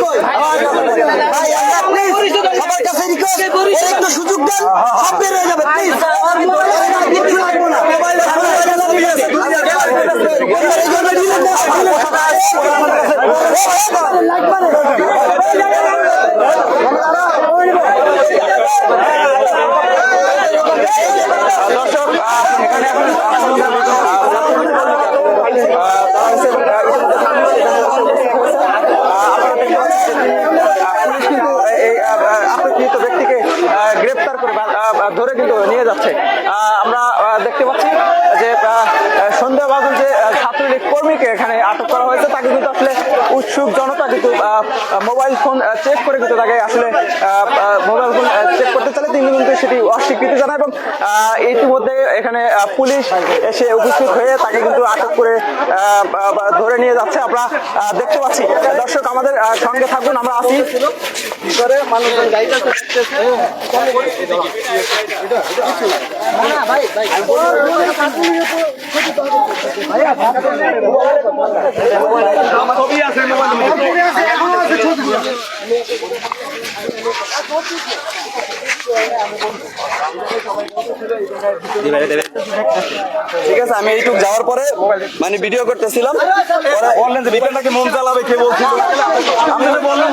কই ভাই আমরা প্লিজ সবার কাছে রিকোয়েস্ট একটু সুযোগ দেন সব বের হয়ে যাবে প্লিজ আর কিছু লাগবে না মোবাইল দর্শক এখানে আপত্তিকৃত ব্যক্তিকে গ্রেপ্তার করে ধরে কিন্তু নিয়ে যাচ্ছে। আমরা দেখতে পাচ্ছি যে সন্দেহভাজন যে ছাত্রলীগ কর্মীকে এখানে আটক করা হয়েছে তাকে কিন্তু আসলে উৎসুক জনতা কিন্তু মোবাইল ফোন চেক করে কিন্তু তাকে আসলে মোবাইল ফোন চেক করতে চাইলে তিনি কিন্তু সেটি অস্বীকৃতি জানায় এবং ইতিমধ্যে এখানে পুলিশ এসে উপস্থিত হয়ে তাকে কিন্তু আটক করে ধরে নিয়ে যাচ্ছে আমরা দেখতে পাচ্ছি। দর্শক আমাদের সঙ্গে থাকুন, আমরা আছি ঠিক আছে। আমি এইটুক যাওয়ার পরে মানে ভিডিও করতেছিলাম, বললেন যে ভিতরে নাকি মন চালাবে কে বলছিল, আমি বললাম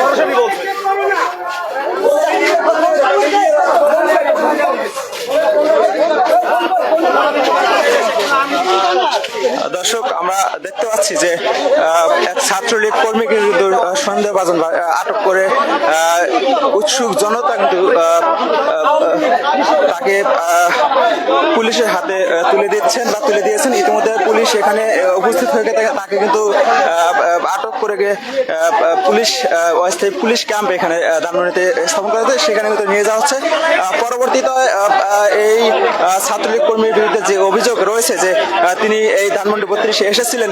সরাসরি বলছে। দর্শক আমরা দেখতে পাচ্ছি যে এক ছাত্রলীগ কর্মীকে কিন্তু সন্দেহভাজন আটক করে উৎসুক জনতা কিন্তু তাকে পুলিশের হাতে তুলে দিয়েছেন। ইতিমধ্যে পুলিশ এখানে উপস্থিত হয়ে তাকে কিন্তু আটক করে পুলিশ অস্থায়ী পুলিশ ক্যাম্প এখানে ধানমন্ডিতে স্থাপন করা হয়েছে, সেখানে কিন্তু নিয়ে যাওয়া হচ্ছে। পরবর্তীতে এই ছাত্রলীগ কর্মীর বিরুদ্ধে যে অভিযোগ রয়েছে যে তিনি এই ধানমন্ডি 32 এসেছিলেন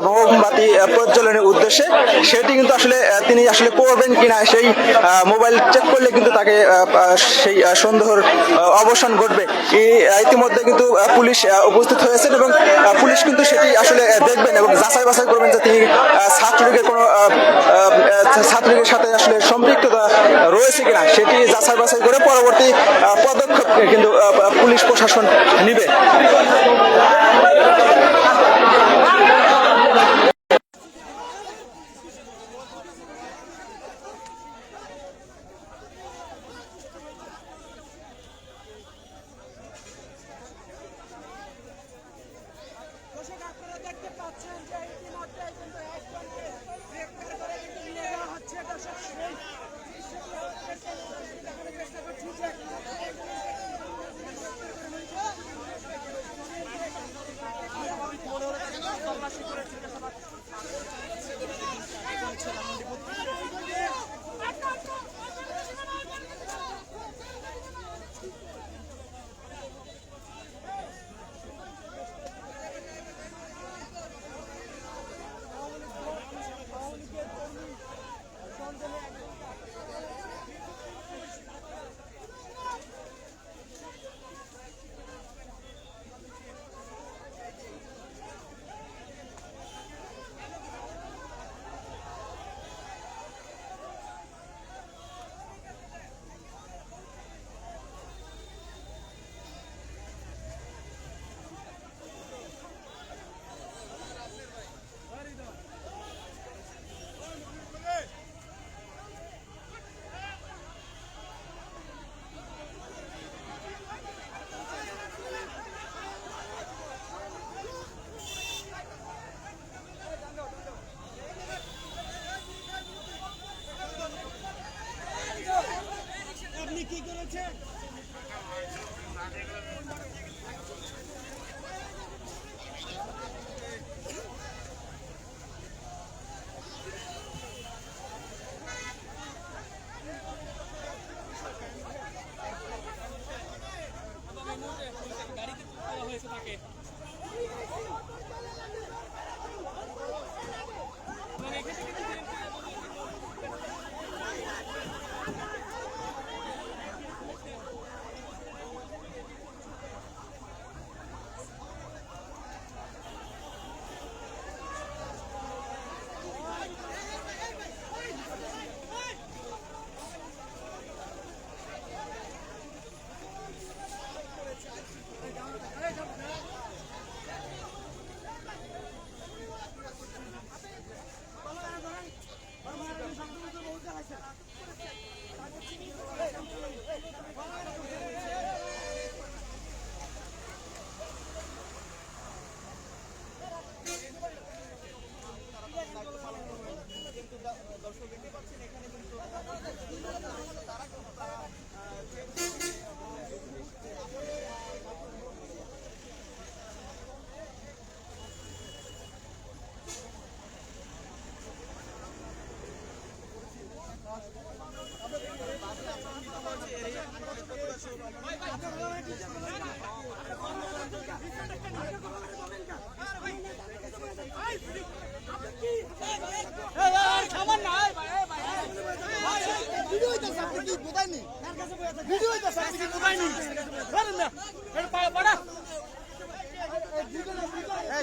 মোমবাতি প্রজ্বলনের উদ্দেশ্যে, সেটি কিন্তু আসলে তিনি আসলে করবেন কিনা সেই মোবাইল চেক করলে কিন্তু তাকে সেই সন্দেহের অবসান ঘটবে। ইতিমধ্যে কিন্তু পুলিশ উপস্থিত হয়েছেন এবং পুলিশ কিন্তু সেটি আসলে দেখবেন এবং যাচাই বাছাই করবেন যে তিনি ছাত্রলীগের সাথে আসলে সম্পৃক্ততা রয়েছে কিনা, সেটি যাচাই বাছাই করে পরবর্তী পদক্ষেপ কিন্তু পুলিশ প্রশাসন নিবে। আপনারা দেখতে পাচ্ছেন যে ইতিমধ্যে কিন্তু একজনকে গ্রেফতার করে কিন্তু নিয়ে যাওয়া হচ্ছে। দর্শক সেই চেষ্টা করছি যে আপনি কি করেছেন? গাড়িতে হয়েছে তাকে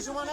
সমান